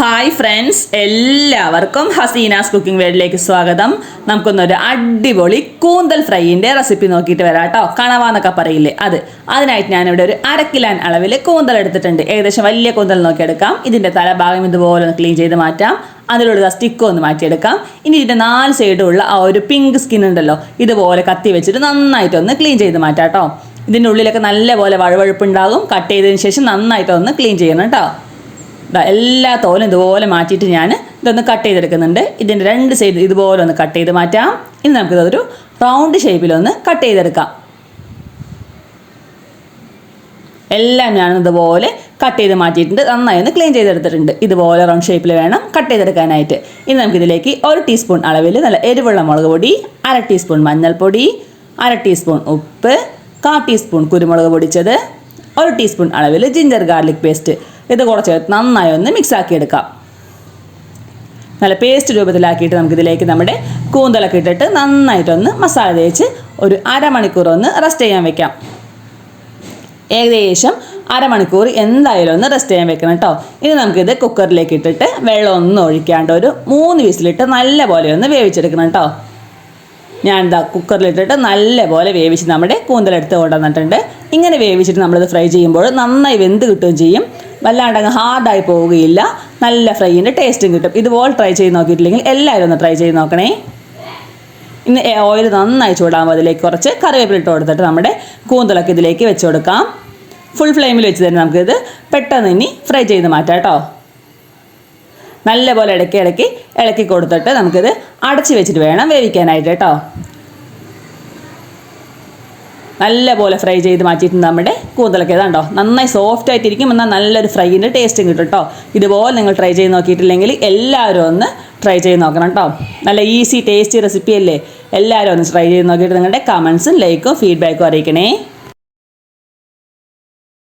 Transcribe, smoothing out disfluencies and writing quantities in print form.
Hi friends, എല്ലാവർക്കും Hasina's cooking വേൾഡിലേക്ക് സ്വാഗതം. നമുക്കൊന്നൊരു അടിപൊളി കൂന്തൽ ഫ്രൈയിൻ്റെ റെസിപ്പി നോക്കിയിട്ട് വരാം കേട്ടോ. കണവാന്നൊക്കെ പറയില്ലേ അതിനായിട്ട് ഞാനിവിടെ ഒരു 1/2 കിലോ അളവിൽ കൂന്തൽ എടുത്തിട്ടുണ്ട്. ഏകദേശം വലിയ കൂന്തൽ നോക്കിയെടുക്കാം. ഇതിൻ്റെ തലഭാഗം ഇതുപോലെ ഒന്ന് ക്ലീൻ ചെയ്ത് മാറ്റാം. അതിലുള്ള സ്റ്റിക്ക് ഒന്ന് മാറ്റിയെടുക്കാം. ഇനി ഇതിൻ്റെ 4 സൈഡുള്ള ആ ഒരു പിങ്ക് സ്കിൻ ഉണ്ടല്ലോ, ഇതുപോലെ കത്തി വെച്ചിട്ട് നന്നായിട്ടൊന്ന് ക്ലീൻ ചെയ്ത് മാറ്റാം കേട്ടോ. ഇതിൻ്റെ ഉള്ളിലൊക്കെ നല്ലപോലെ വഴുവഴുപ്പുണ്ടാകും. കട്ട് ചെയ്തതിന് ശേഷം നന്നായിട്ടൊന്ന് ക്ലീൻ ചെയ്യണം കേട്ടോ. എല്ലാ തോലും ഇതുപോലെ മാറ്റിയിട്ട് ഞാൻ ഇതൊന്ന് കട്ട് ചെയ്തെടുക്കുന്നുണ്ട്. ഇതിൻ്റെ 2 സൈഡ് ഇതുപോലെ ഒന്ന് കട്ട് ചെയ്ത് മാറ്റാം. ഇനി നമുക്കിതൊരു റൗണ്ട് ഷേപ്പിലൊന്ന് കട്ട് ചെയ്തെടുക്കാം. എല്ലാം ഞാൻ ഇതുപോലെ കട്ട് ചെയ്ത് മാറ്റിയിട്ടുണ്ട്. നന്നായി ഒന്ന് ക്ലീൻ ചെയ്തെടുത്തിട്ടുണ്ട്. ഇതുപോലെ റൗണ്ട് ഷേപ്പിൽ വേണം കട്ട് ചെയ്തെടുക്കാനായിട്ട്. ഇനി നമുക്കിതിലേക്ക് 1 ടീസ്പൂൺ അളവിൽ നല്ല എരിവുള്ള മുളക് പൊടി, 1/2 ടീസ്പൂൺ മഞ്ഞൾപ്പൊടി, 1/2 ടീസ്പൂൺ ഉപ്പ്, 1/4 ടീസ്പൂൺ കുരുമുളക് പൊടിച്ചത്, 1 ടീസ്പൂൺ അളവിൽ ജിഞ്ചർ ഗാർലിക് പേസ്റ്റ്, ഇത് കുറച്ച് നന്നായി ഒന്ന് മിക്സ് ആക്കി എടുക്കാം. നല്ല പേസ്റ്റ് രൂപത്തിലാക്കിയിട്ട് നമുക്കിതിലേക്ക് നമ്മുടെ കൂന്തലൊക്കെ ഇട്ടിട്ട് നന്നായിട്ടൊന്ന് മസാല തേച്ച് ഒരു അരമണിക്കൂർ ഒന്ന് റെസ്റ്റ് ചെയ്യാൻ വെക്കാം. ഏകദേശം അരമണിക്കൂർ എന്തായാലും ഒന്ന് റെസ്റ്റ് ചെയ്യാൻ വെക്കണം കേട്ടോ. ഇനി നമുക്കിത് കുക്കറിലേക്ക് ഇട്ടിട്ട് വെള്ളം ഒന്നും ഒഴിക്കാണ്ട് ഒരു 3 വിസിലിട്ട് നല്ല പോലെ ഒന്ന് വേവിച്ചെടുക്കണം കേട്ടോ. ഞാൻ കുക്കറിലിട്ടിട്ട് നല്ലപോലെ വേവിച്ച് നമ്മുടെ കൂന്തലെടുത്ത് കൊണ്ടുവന്നിട്ടുണ്ട്. ഇങ്ങനെ വേവിച്ചിട്ട് നമ്മളിത് ഫ്രൈ ചെയ്യുമ്പോൾ നന്നായി വെന്ത് കിട്ടുകയും ചെയ്യും. വല്ലാണ്ടങ്ങ് ഹാർഡായി പോവുകയില്ല. നല്ല ഫ്രൈയിൻ്റെ ടേസ്റ്റും കിട്ടും. ഇതുപോലെ ട്രൈ ചെയ്ത് നോക്കിയിട്ടില്ലെങ്കിൽ എല്ലാവരും ഒന്ന് ട്രൈ ചെയ്ത് നോക്കണേ. ഇന്ന് ഓയിൽ നന്നായി ചൂടാകുമ്പോൾ അതിലേക്ക് കുറച്ച് കറിവേപ്പില ഇട്ട് കൊടുത്തിട്ട് നമ്മുടെ കൂന്തലൊക്കെ ഇതിലേക്ക് വെച്ച് കൊടുക്കാം. ഫുൾ ഫ്ലെയിമിൽ വെച്ച് തന്നെ നമുക്കിത് പെട്ടെന്ന് ഇനി ഫ്രൈ ചെയ്ത് മാറ്റാം കേട്ടോ. നല്ലപോലെ ഇളക്കി കൊടുത്തിട്ട് നമുക്കിത് അടച്ച് വെച്ചിട്ട് വേണം വേവിക്കാനായിട്ട് കേട്ടോ. നല്ലപോലെ ഫ്രൈ ചെയ്ത് മാറ്റിയിട്ട് നമ്മുടെ കൂന്തലൊക്കെ ഇതാണ്ടോ നന്നായി സോഫ്റ്റ് ആയിട്ടിരിക്കും. എന്നാൽ നല്ലൊരു ഫ്രൈയിൻ്റെ ടേസ്റ്റും കിട്ടും കേട്ടോ. ഇതുപോലെ നിങ്ങൾ ട്രൈ ചെയ്ത് നോക്കിയിട്ടില്ലെങ്കിൽ എല്ലാവരും ഒന്ന് ട്രൈ ചെയ്ത് നോക്കണം കേട്ടോ. നല്ല ഈസി ടേസ്റ്റി റെസിപ്പി അല്ലേ. എല്ലാവരും ഒന്ന് ട്രൈ ചെയ്ത് നോക്കിയിട്ട് നിങ്ങളുടെ കമൻസും ലൈക്കും ഫീഡ്ബാക്കും അറിയിക്കണേ.